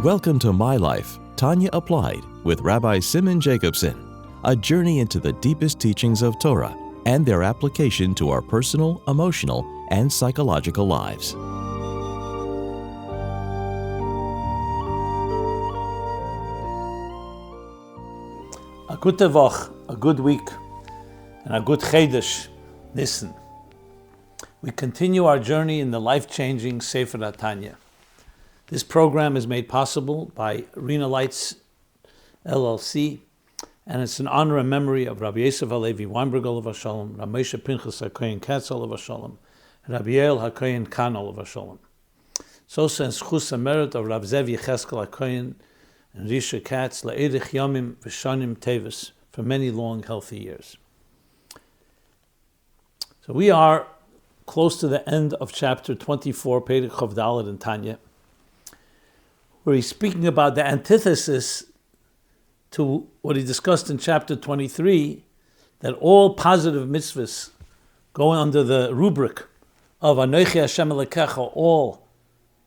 Welcome to My Life, Tanya Applied, with Rabbi Simon Jacobson, a journey into the deepest teachings of Torah and their application to our personal, emotional, and psychological lives. A good Tevach, a good week, and a good Chedesh. Listen, we continue our journey in the life-changing Sefer Tanya. This program is made possible by Rena Lights LLC, and it's in honor and memory of Rabbi Yosef Halevi Weinberg Olav Hashalom, Rabbi Moshe Pinchas HaKohen Katz Olav Hashalom, and Rabbi Yael HaKohen Khan Olav Hashalom. It's also in schus and merit of Rav Zev Yecheskel HaKohen and Risha Katz La'edich Yomim V'Shanim Tevis for many long, healthy years. So we are close to the end of chapter 24, Perek Chav Daled in Tanya, where he's speaking about the antithesis to what he discussed in chapter 23, that all positive mitzvahs go under the rubric of Anochi Hashem Elokecha, all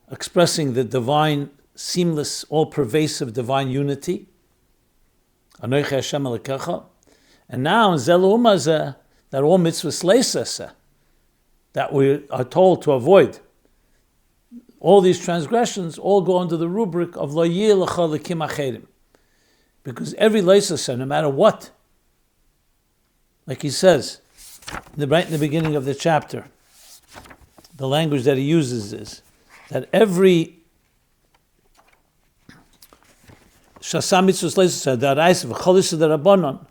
expressing the divine, seamless, all-pervasive divine unity. Anochi Hashem Elokecha. And now in Zelu Umazeh, that all mitzvahs leisese, that we are told to avoid, all these transgressions all go under the rubric of Lo Yeh Lecha Elokim Acherim. Because every leisese, no matter what, like he says, right in the beginning of the chapter, the language that he uses is that every Shasam Mitzvahs Leisese, Da'araisa V'Cholisa D'Rabbanon,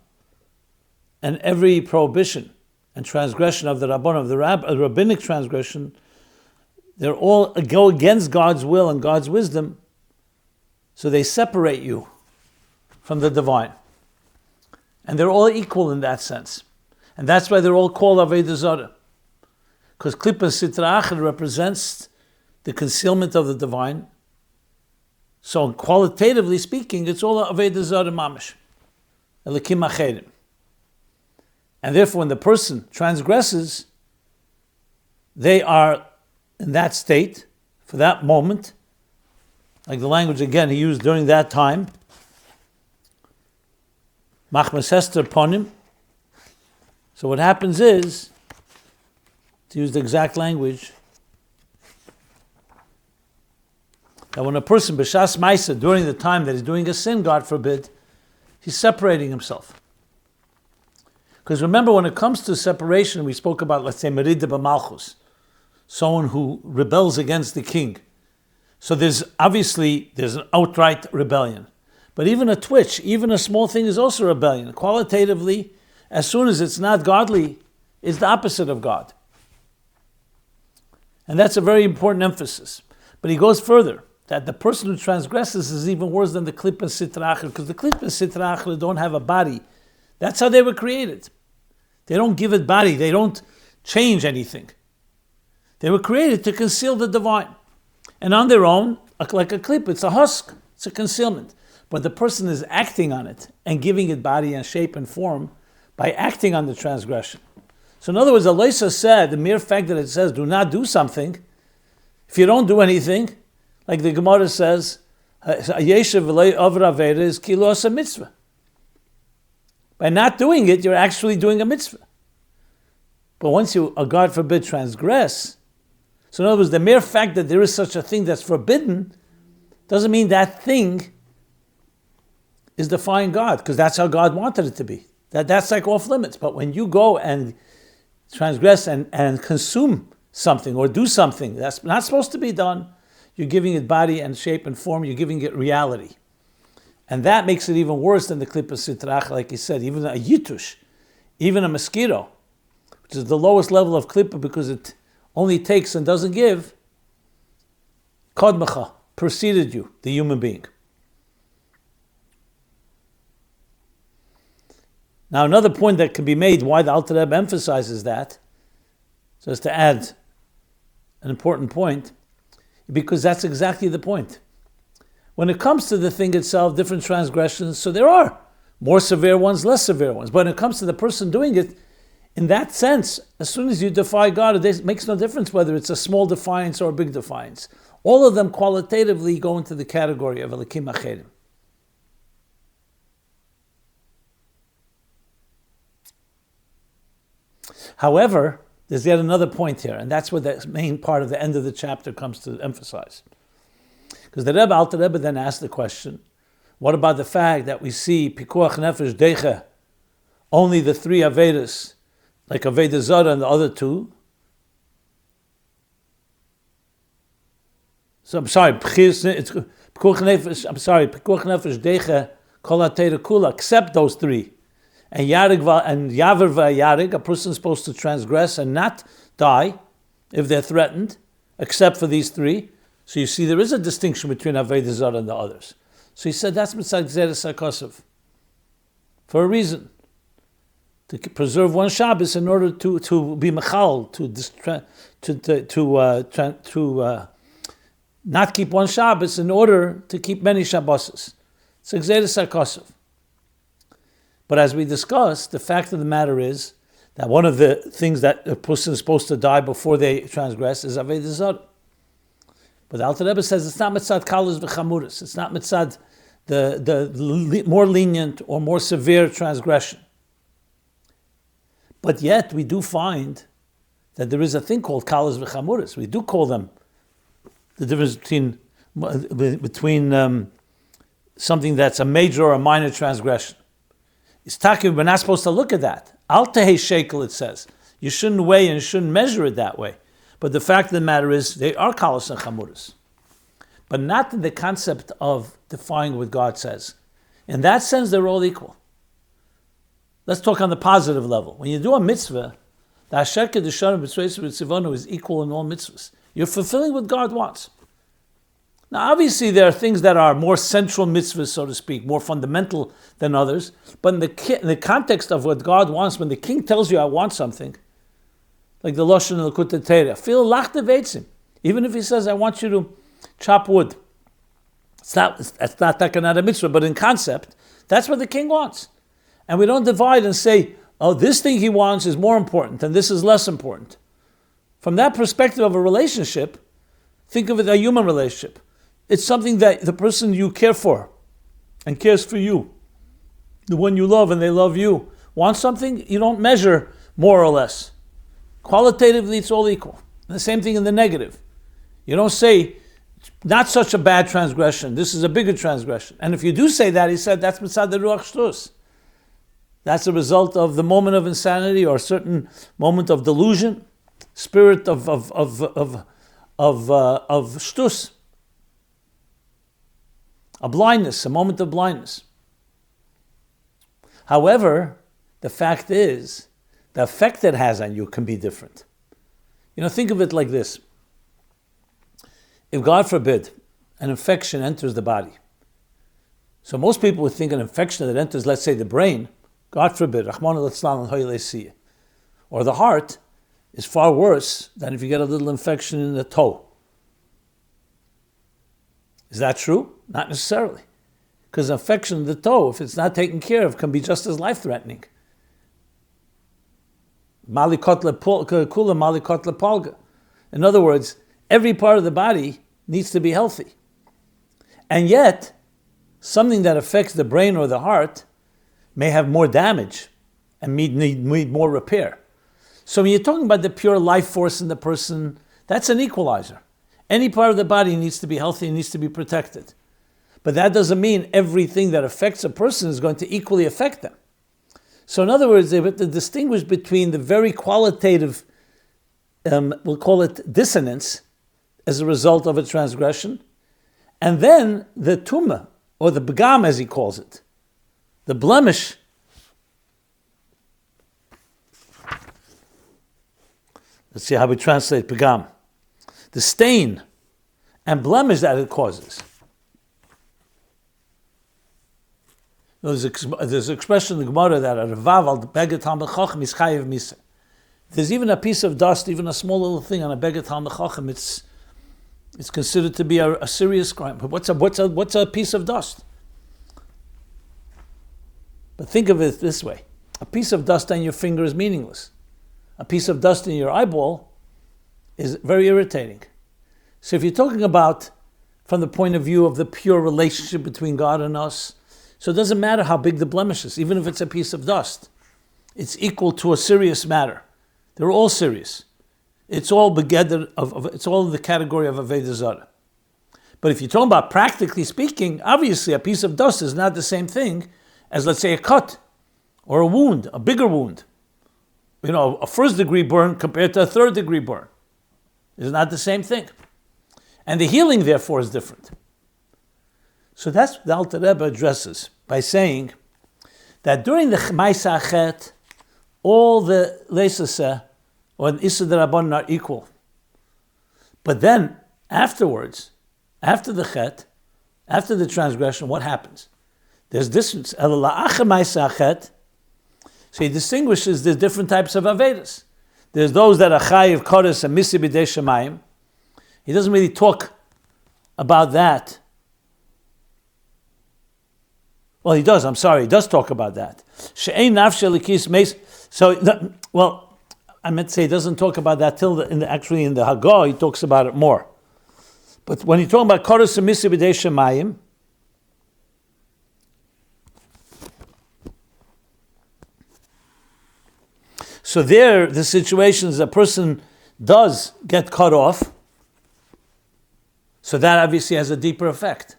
and every prohibition and transgression of the Rabbanon, of the rabbinic transgression, they're all go against God's will and God's wisdom, so they separate you from the divine. And they're all equal in that sense. And that's why they're all called Avodah Zarah. Because Klippa Sitra Achad represents the concealment of the divine. So qualitatively speaking, it's all Avodah Zarah Mamash. Elokim Acherim. And therefore, when the person transgresses, they are in that state, for that moment, like the language again he used during that time, Machmas Hester Ponim. So what happens is, to use the exact language, that when a person, B'shas Maisa, during the time that he's doing a sin, God forbid, he's separating himself. Because remember, when it comes to separation, we spoke about, let's say, Merida B'malchus, someone who rebels against the king. So there's an outright rebellion. But even a twitch, even a small thing is also rebellion. Qualitatively, as soon as it's not godly, it's the opposite of God. And that's a very important emphasis. But he goes further, that the person who transgresses is even worse than the Klippa Sitra Achad, because the Klippa Sitra Achad don't have a body. That's how they were created. They don't give it body. They don't change anything. They were created to conceal the divine. And on their own, like a clip, it's a husk. It's a concealment. But the person is acting on it and giving it body and shape and form by acting on the transgression. So in other words, Eloisa said, the mere fact that it says, do not do something, if you don't do anything, like the Gemara says, Yeshev v'lei avra avera is kilo asa mitzvah. By not doing it, you're actually doing a mitzvah. But once you, God forbid, transgress, so in other words, the mere fact that there is such a thing that's forbidden doesn't mean that thing is defying God, because that's how God wanted it to be. That's like off limits. But when you go and transgress and consume something or do something that's not supposed to be done, you're giving it body and shape and form, you're giving it reality. And that makes it even worse than the Klippa Sitra Achad, like he said, even a yitush, even a mosquito, which is the lowest level of Klippa because it only takes and doesn't give, Kodmacha, preceded you, the human being. Now another point that can be made, why the Alter Rebbe emphasizes that, so as to add an important point, because that's exactly the point. When it comes to the thing itself, different transgressions, so there are more severe ones, less severe ones. But when it comes to the person doing it, in that sense, as soon as you defy God, it makes no difference whether it's a small defiance or a big defiance. All of them qualitatively go into the category of Elikim Acherim. However, there's yet another point here, and that's where the main part of the end of the chapter comes to emphasize. Because the Alter Rebbe then asked the question, what about the fact that we see Pikuach Nefesh Deicha, only the three Avedas, like Aveda Zara and the other two? So I'm sorry, Pikuach Nefesh Deicha Kol HaTeira Kula, except those three. And Yaver V'Yarig, a person is supposed to transgress and not die if they're threatened, except for these three. So you see there is a distinction between Aveda Zara and the others. So he said that's Mitzad Gzeres HaKosov. For a reason. To preserve one Shabbos in order to be Mechal, to not keep one Shabbos in order to keep many Shabboses. It's Gzeres HaKosov. But as we discussed, the fact of the matter is that one of the things that a person is supposed to die before they transgress is Aveda Zara. But the Alter Rebbe says it's not mitzad kalus v'chamuris. It's not mitzad the more lenient or more severe transgression. But yet we do find that there is a thing called kalus v'chamuris. We do call them the difference between something that's a major or a minor transgression. It's talking, we're not supposed to look at that. Al tehei shekel, it says. You shouldn't weigh and shouldn't measure it that way. But the fact of the matter is, they are kalos and chamuras. But not in the concept of defying what God says. In that sense, they're all equal. Let's talk on the positive level. When you do a mitzvah, the asher kedushanim b'tzvos v'tzivonu is equal in all mitzvahs. You're fulfilling what God wants. Now, obviously, there are things that are more central mitzvahs, so to speak, more fundamental than others. But in the context of what God wants, when the king tells you, I want something, like the Lashon and the Likutei Torah, feel lachte veitzim. Even if he says, I want you to chop wood. It's not a mitzvah, but in concept, that's what the king wants. And we don't divide and say, oh, this thing he wants is more important and this is less important. From that perspective of a relationship, think of it as a human relationship. It's something that the person you care for and cares for you, the one you love and they love you, wants something, you don't measure more or less. Qualitatively, it's all equal. And the same thing in the negative. You don't say, not such a bad transgression, this is a bigger transgression. And if you do say that, he said, that's mitzad the ruach shtus. That's a result of the moment of insanity or a certain moment of delusion, spirit of shtus. A blindness, a moment of blindness. However, the fact is, the effect it has on you can be different. Think of it like this. If, God forbid, an infection enters the body, so most people would think an infection that enters, let's say, the brain, God forbid, or the heart, is far worse than if you get a little infection in the toe. Is that true? Not necessarily. Because infection in the toe, if it's not taken care of, can be just as life-threatening. In other words, every part of the body needs to be healthy. And yet, something that affects the brain or the heart may have more damage and need more repair. So when you're talking about the pure life force in the person, that's an equalizer. Any part of the body needs to be healthy and needs to be protected. But that doesn't mean everything that affects a person is going to equally affect them. So in other words, they have to distinguish between the very qualitative, we'll call it dissonance, as a result of a transgression, and then the tumah, or the begam as he calls it, the blemish. Let's see how we translate begam. The stain and blemish that it causes. There's an expression in the Gemara that a revav al beged talmid chacham is chayev misa. There's even a piece of dust, even a small little thing on a beged talmid chacham, it's considered to be a serious crime. But what's a piece of dust? But think of it this way: a piece of dust on your finger is meaningless. A piece of dust in your eyeball is very irritating. So if you're talking about from the point of view of the pure relationship between God and us, so it doesn't matter how big the blemish is, even if it's a piece of dust. It's equal to a serious matter. They're all serious. It's all it's all in the category of Avodah Zarah. But if you're talking about practically speaking, obviously a piece of dust is not the same thing as, let's say, a cut or a wound, a bigger wound. A first degree burn compared to a third degree burn. It's not the same thing. And the healing, therefore, is different. So that's what the Alter Rebbe addresses by saying that during the Ma'aseh Chet, all the Leisaseh or the Issa D'Rabbanan are equal. But then, afterwards, after the Chet, after the transgression, what happens? There's distance. So he distinguishes the different types of Avedas. There's those that are Chayiv, Kodesh, and Misi B'dei Shemayim. He doesn't really talk about that. Well, he does talk about that. She'ein nafshe likis meis. So, I meant to say he doesn't talk about that actually in the Haggadah, he talks about it more. But when he's talking about Kodesh and Misi B'dei Shemayim, so there, the situation is a person does get cut off, so that obviously has a deeper effect.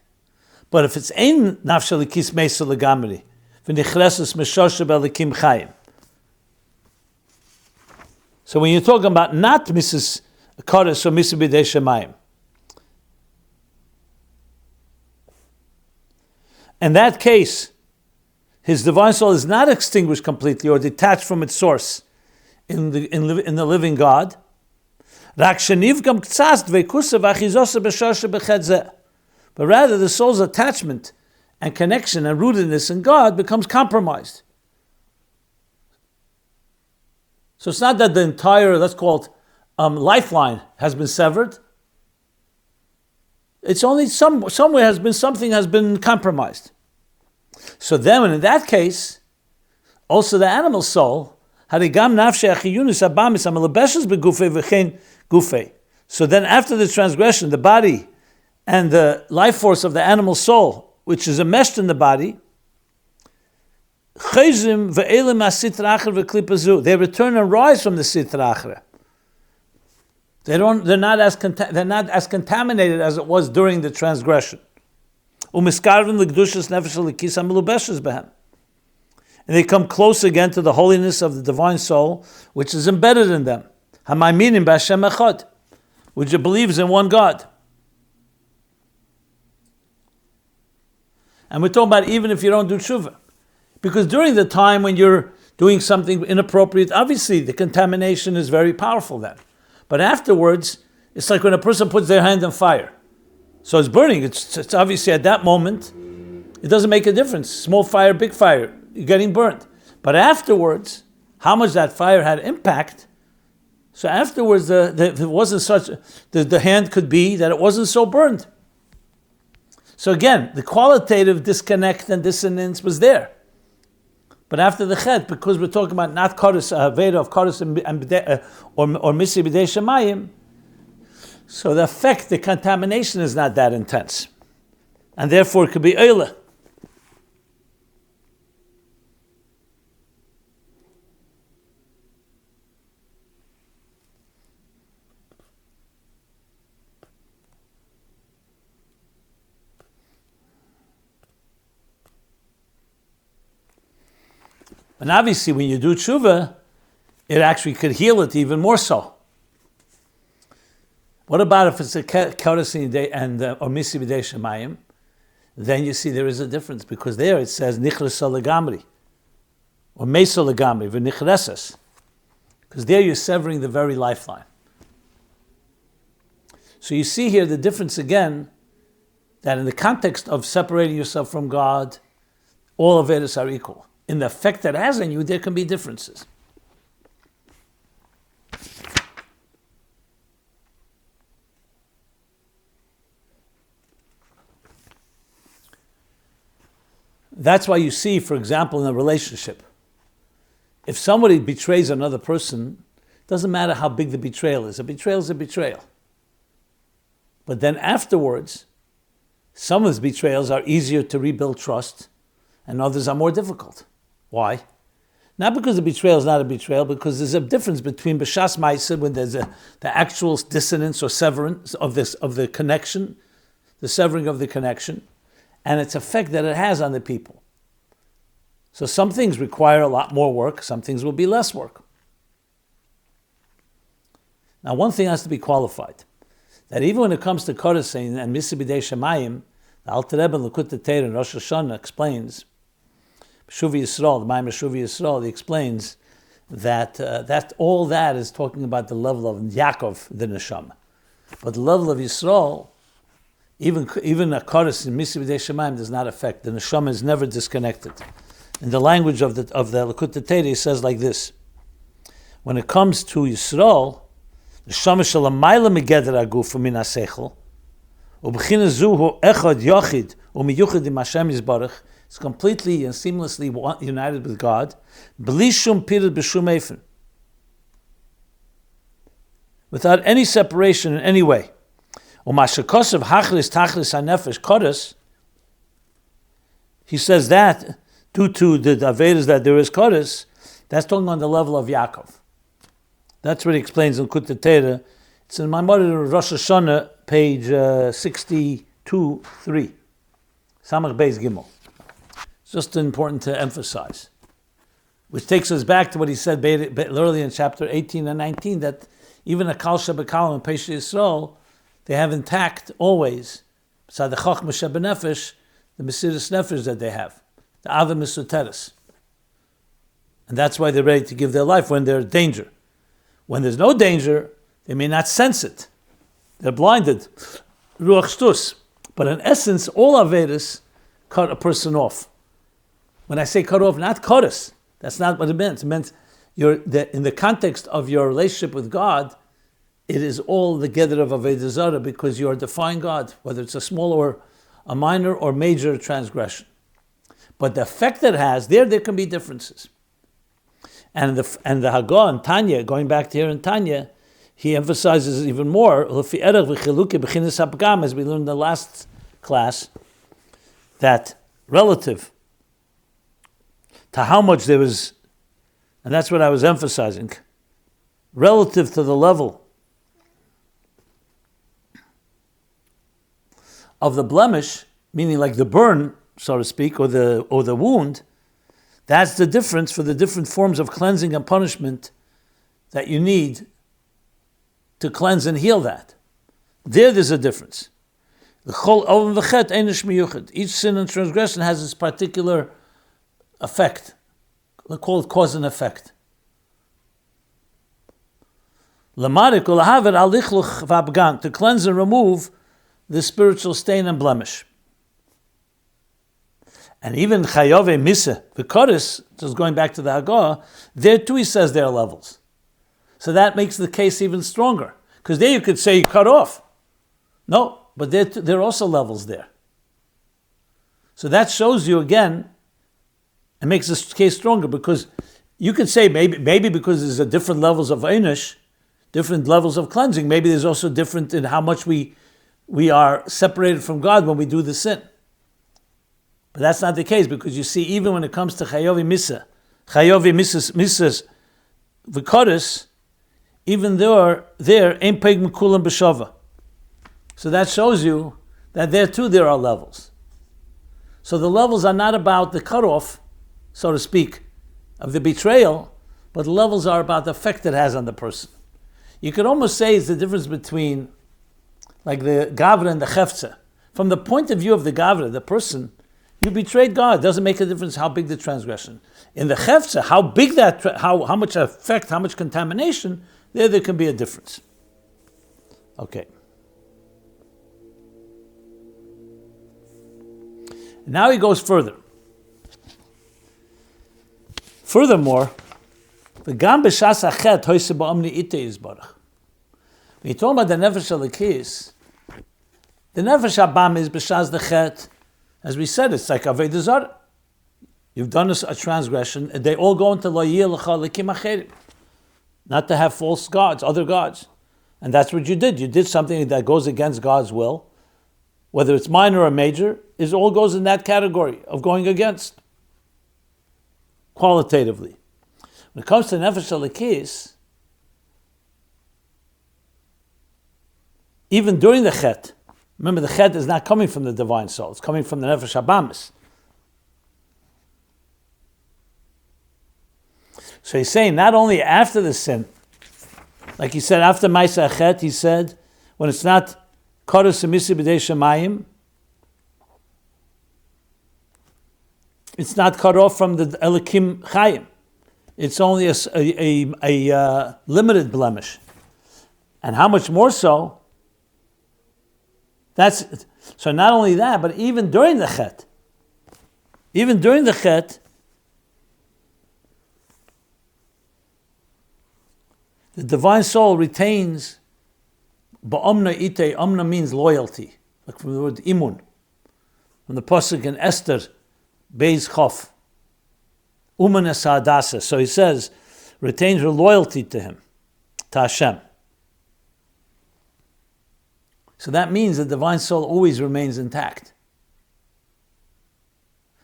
But if it's ein nafshe likis meisa legamri, v'nichreses meshoshe b'elikim chayim. So when you're talking about not Mrs. Kodesh or Misi B'dei Shemayim, in that case, his divine soul is not extinguished completely or detached from its source in the living God. But rather, the soul's attachment and connection and rootedness in God becomes compromised. So it's not that the entire, let's call it, lifeline has been severed. It's only somewhere something has been compromised. So then, in that case, also the animal soul, so then after the transgression, the body and the life force of the animal soul, which is enmeshed in the body, they return and rise from the Sitra Achra. They're not as contaminated as it was during the transgression. And they come close again to the holiness of the divine soul, which is embedded in them. Which believes in one God. And we're talking about even if you don't do tshuva. Because during the time when you're doing something inappropriate, obviously the contamination is very powerful then. But afterwards, it's like when a person puts their hand on fire. So it's burning. It's obviously at that moment, it doesn't make a difference. Small fire, big fire, you're getting burnt. But afterwards, how much that fire had impact, so afterwards it wasn't such, the hand could be that it wasn't so burned. So again, the qualitative disconnect and dissonance was there. But after the chet, because we're talking about not Kodesh, Veda of Kodesh or Misi B'dei Shemayim, so the effect, the contamination is not that intense. And therefore it could be Eile. And obviously, when you do tshuva, it actually could heal it even more so. What about if it's a Kodesh and or Misi B'dei Shemayim? Then you see there is a difference, because there it says Nichresa legamri or Mesa legamri v'nichreses, because there you're severing the very lifeline. So you see here the difference again, that in the context of separating yourself from God, all of Vedas are equal. In the effect that it has on you, there can be differences. That's why you see, for example, in a relationship, if somebody betrays another person, it doesn't matter how big the betrayal is. A betrayal is a betrayal. But then afterwards, some of his betrayals are easier to rebuild trust, and others are more difficult. Why? Not because the betrayal is not a betrayal, because there's a difference between b'shas ma'aseh, when there's the actual dissonance or severance of the connection, the severing of the connection, and its effect that it has on the people. So some things require a lot more work, some things will be less work. Now, one thing has to be qualified, that even when it comes to Kodesh and Misa B'dei Shemayim, the Alter Rebbe in Likutei Torah in Rosh Hashanah explains, Shuvi Yisrael, the Maimar Shuvi Yisrael, he explains that all that is talking about the level of Yaakov, the Neshama. But the level of Yisrael, even a Kodesh in Misa B'dei Shemayim does not affect. The Neshama is never disconnected. In the language of the Likutei Torah, he says like this: when it comes to Yisrael, the Neshama shalamayla megeder aguf min hasechel, ub'china zu hu echad yachid u'miyuchad im Hashem yisbarach. It's completely and seamlessly united with God. B'li shum pirid b'shum efen, without any separation in any way. U'mashakosav hachlis tachlis hanefesh kodesh. He says that due to the avedas that there is kodesh, that's talking on the level of Yaakov. That's what he explains in Likutei Torah. It's in my mother Rosh Hashanah, page 62-3. Samach Beis Gimel. It's just important to emphasize. Which takes us back to what he said earlier in chapter 18 and 19, that even a Kal Shebekalim and Pesha Yisrael, they have intact always, beside the Chachma Shebenefesh, the Mesiras Nefesh that they have, the Ava Mesuteres. And that's why they're ready to give their life when there's danger. When there's no danger, they may not sense it. They're blinded. Ruach shtus. But in essence, all Avedas cut a person off. When I say cut off, not kodesh, that's not what it meant. It meant in the context of your relationship with God, it is all the gather of Avodah Zarah, because you are defying God, whether it's a small or a minor or major transgression. But the effect it has, there can be differences. And the Hagah and Tanya, going back to here in Tanya, he emphasizes even more, as we learned in the last class, that relative to how much there was, and that's what I was emphasizing, relative to the level of the blemish, meaning like the burn, so to speak, or the wound, that's the difference for the different forms of cleansing and punishment that you need to cleanse and heal that. There's a difference. Each sin and transgression has its particular effect. Let's call it cause and effect. To cleanse and remove the spiritual stain and blemish. And even Chayove Misa, the Kodesh, just going back to the Hagah, there too he says there are levels. So that makes the case even stronger. Because there you could say you cut off. No, but there are also levels there. So that shows you again, and makes this case stronger, because you could say maybe because there's a different levels of einish, different levels of cleansing, maybe there's also different in how much we are separated from God when we do the sin. But that's not the case, because you see, even when it comes to Chayovi Misas, V'Kodesh, even there ain't peg mekulam b'shava. So that shows you that there too there are levels. So the levels are not about the cutoff, so to speak, of the betrayal, but the levels are about the effect it has on the person. You could almost say it's the difference between like the Gavra and the Chefza. From the point of view of the Gavra, the person, you betrayed God. It doesn't make a difference how big the transgression. In the Chefza, how big that, how much effect, how much contamination, there can be a difference. Okay. Now he goes further. Furthermore, the Gam b'shas achet hoise ba'omni ite yizbarach. When you talk about the nefesh alikis, the nefesh abam is b'shas the chet. As we said, it's like Avodah Zarah. You've done a transgression, and they all go into lo yeh lecha lekim acherim, not to have false gods, other gods. And that's what you did. You did something that goes against God's will. Whether it's minor or major, it all goes in that category of going against, qualitatively. When it comes to Nefesh Elikis, even during the Chet, remember the Chet is not coming from the divine soul, it's coming from the Nefesh Habamis. So he's saying not only after the sin, like he said after Maisa Chet, he said, when it's not Koros Emisi B'dei Shemayim, it's not cut off from the Elikim Chayim. It's only a limited blemish. And how much more so? So not only that, but even during the Chet, the divine soul retains ba'omna ite. Omna means loyalty, like from the word imun, from the pasuk in Esther, Beis Chof. Uman es ha'adasa. So he says, retains her loyalty to him, to Hashem. So that means the divine soul always remains intact.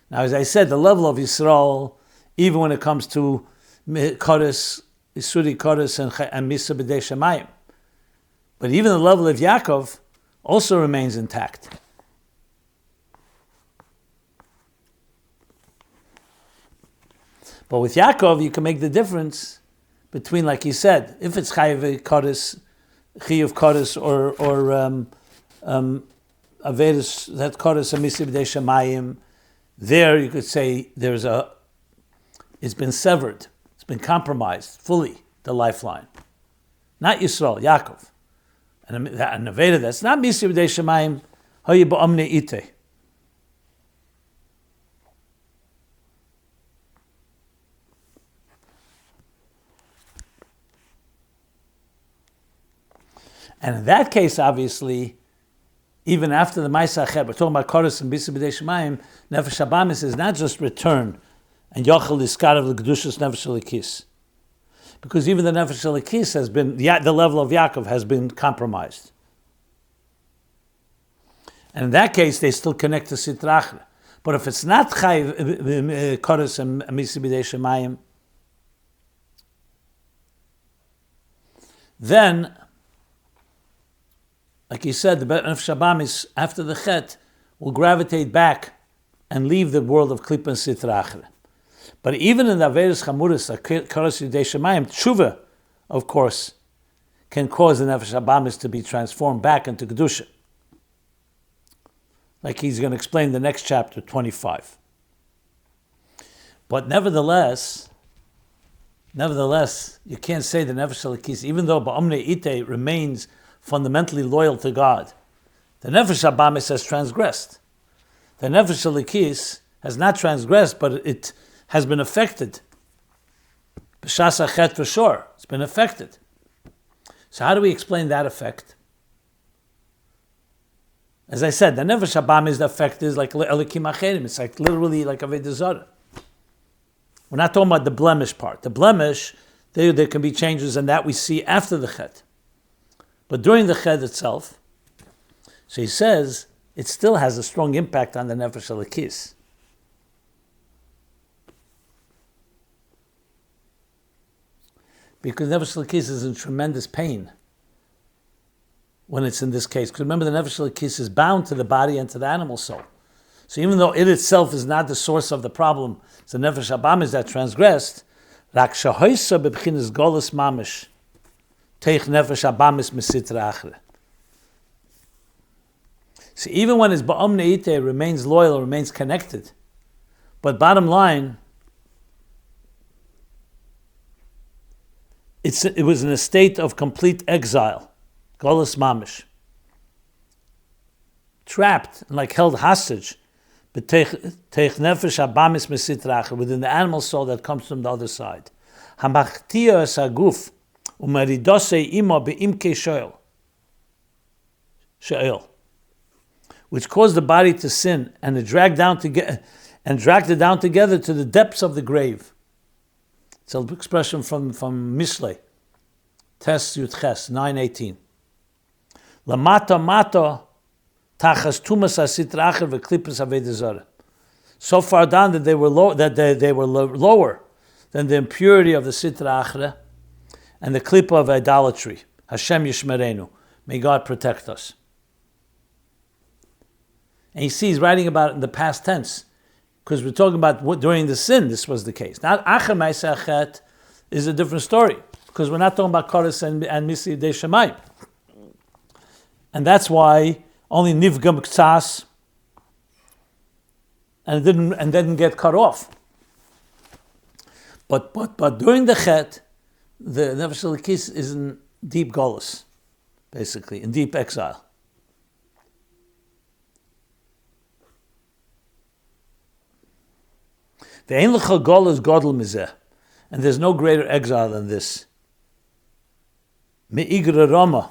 Now, as I said, the level of Yisrael, even when it comes to Kodesh, Isuri Kodesh and Misa B'dei Shemayim, but even the level of Yaakov also remains intact. But with Yaakov, you can make the difference between, like he said, if it's Chayiv Kodesh, Chiyuv Kodesh, or Avedis, that Kodesh Amisi B'dei Shemayim, there you could say it's been severed, it's been compromised fully, the lifeline. Not Yisrael, Yaakov. And Aveda, that's not Misi B'dei Shemayim, Hoye Ba'omne Ite. And in that case, obviously, even after the Maisa Chet, we're talking about Kodesh and Bisa B'dei Shemayim, Nefesh Habamis is not just return and Yochel Iskarav L'Kedushas Nefesh Elikis. Because even the Nefesh Elikis has been, the level of Yaakov has been compromised. And in that case, they still connect to Sitra Achra. But if it's not Chai Kodesh and Bisa B'dei Shemayim, then, like he said, the Nefesh Habamis, after the Chet, will gravitate back and leave the world of Klippa and Sitra Achra. But even in the Averis Chamuris, like Koros Yidei Shemayim, Tshuva, of course, can cause the Nefesh Habamis to be transformed back into Kedusha. Like he's going to explain in the next chapter, 25. But nevertheless, you can't say the Nefesh Elikis, even though Ba'omne Ite remains fundamentally loyal to God, the Nefesh Habamis has transgressed. The Nefesh Elikis has not transgressed, but it has been affected. B'shas Achet for sure, it's been affected. So how do we explain that effect? As I said, the Nefesh Habamis, the effect is like Elikim Acherim, it's like literally like Avodah Zarah. We're not talking about the blemish part. The blemish, there can be changes, and that we see after the Chet. But during the Chet itself, so he says, it still has a strong impact on the Nefesh Elikis. Because Nefesh Elikis is in tremendous pain when it's in this case. Because remember, the Nefesh Elikis is bound to the body and to the animal soul. So even though it itself is not the source of the problem, it's the Nefesh Habamis that transgressed, Rak shahoisa bebchinas golus mamish. Teich Nefesh Habamis Mesitra Achre. So even when his Ba'omne Ite remains loyal, remains connected, but bottom line, it was in a state of complete exile, Golus Mamish, trapped and like held hostage, but Teich Nefesh Habamis Mesitra Achre, within the animal soul that comes from the other side. Hamachtia Saguf. Which caused the body to sin, and it dragged it down together to the depths of the grave. It's an expression from Mishlei. Tes Yud Ches, 9:18. Lamata mata tachas tumas asitra acher v'klippas avodah zarah. So far down that they were lower than the impurity of the sitra achra and the klippa of idolatry. Hashem yishmerenu. May God protect us. And you see, he's writing about it in the past tense, because we're talking about what during the sin this was the case. Now, acher ma'aseh chet is a different story, because we're not talking about Koros and Misi Yidei Shamayim. And that's why only Nivgam Ktsas and didn't get cut off. But during the Chet, the Nefesh Elokis is in deep golus, basically, in deep exile. The Ein L'cha Golus Godel Mizeh, and there's no greater exile than this. Me'igra Rama.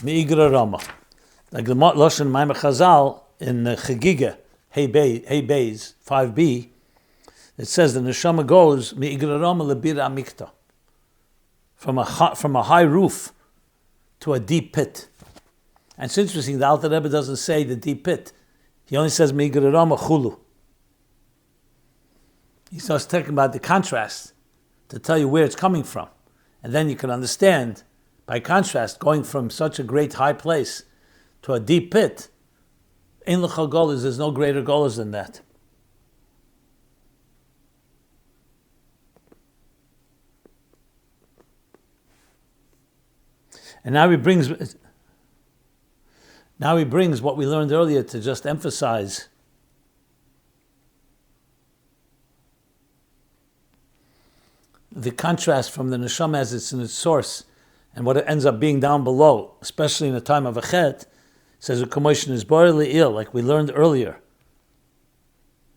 Me'igra Rama. Like the Lashon Maimah Chazal in the Chagiga, Hey Beis, 5b, it says the neshama goes Me'igra Rama lebira amikta, from a high roof to a deep pit. And it's interesting, the Alter Rebbe doesn't say the deep pit. He only says Me'igra Rama chulu. He starts talking about the contrast to tell you where it's coming from. And then you can understand, by contrast, going from such a great high place to a deep pit, Ein L'cha Golus, there's no greater Golus than that. And now he brings what we learned earlier to just emphasize the contrast from the neshama as it's in its source and what it ends up being down below, especially in a time of a chet. Says a commotion is borely ill, like we learned earlier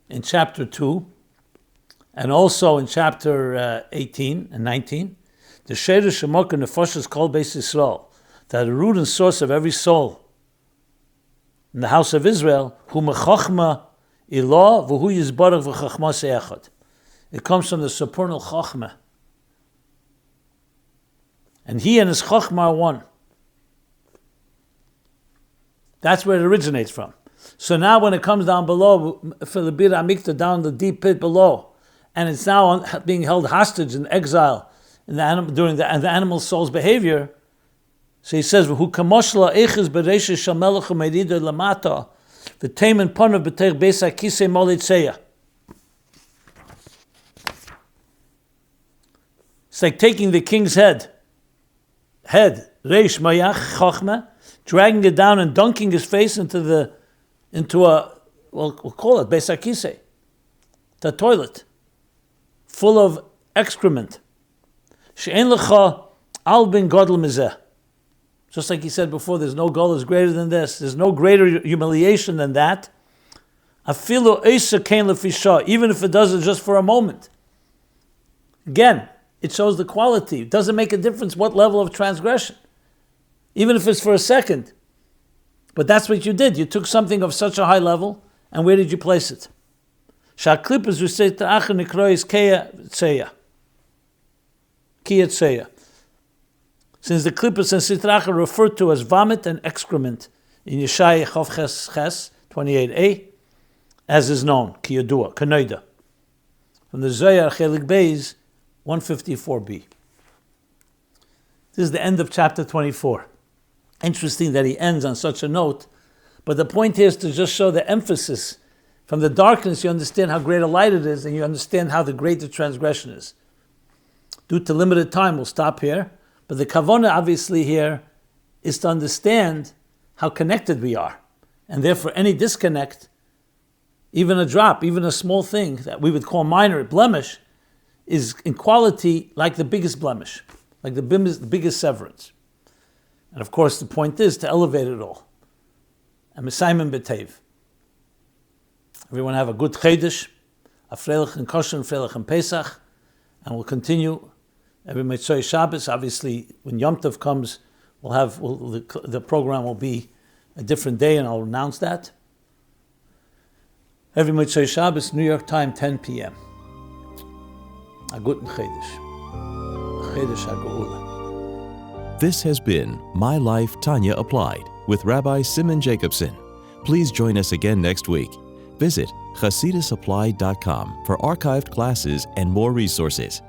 in chapter 2, and also in chapter 18 and 19. The Sheirish Shemok and Nefoshes Kol Beis Yisrael, that the root and source of every soul in the house of Israel, Hu Mechachma Ilah V'Hu Yizbarach V'Chachma Se'echad. It comes from the supernal Chachma, and he and his Chachma are one. That's where it originates from. So now when it comes down below, Filibira Amikta, down the deep pit below, and it's now being held hostage in exile in during the animal soul's behavior, so he says, "V'hu kamoshla eiches bereishes shel melech u'merida lamata, v'teimen ponav b'teich beis hakisei molitzeya." It's like taking the king's head, reish mayach chachma, dragging it down and dunking his face into a, we'll call it beis hakisei, the toilet, full of excrement. She'en lecha al bin godel mizeh. Just like he said before, there's no goal is greater than this. There's no greater humiliation than that. Afilu eisa kein lefisha, even if it does it just for a moment. Again, it shows the quality. It doesn't make a difference what level of transgression, even if it's for a second. But that's what you did. You took something of such a high level, and where did you place it? Sha'klippas we say ta'achar nikrois keya tseya. Kiya tseya. Since the klippas and sitracha are referred to as vomit and excrement in Yeshaya Chav Ches 28a, as is known, kiyadua, kanoida. From the Zohar Chelik Beis 154b. This is the end of chapter 24. Interesting that he ends on such a note, but the point here is to just show the emphasis. From the darkness, you understand how great a light it is, and you understand how the great the transgression is. Due to limited time, we'll stop here. But the kavanah, obviously, here is to understand how connected we are. And therefore, any disconnect, even a drop, even a small thing that we would call minor, blemish, is in quality like the biggest blemish, like the biggest severance. And of course, the point is to elevate it all. And Mesayim B'Tev. Everyone have a good Chedesh, a Freilich and Kosher, and Freilich and Pesach, and we'll continue every Motzei Shabbos. Obviously, when Yom Tov comes, the program will be a different day, and I'll announce that. Every Motzei Shabbos, New York time, 10 p.m. A guten Chedesh. Chedesh HaGeula. This has been My Life, Tanya Applied with Rabbi Simon Jacobson. Please join us again next week. Visit ChasidusApplied.com for archived classes and more resources.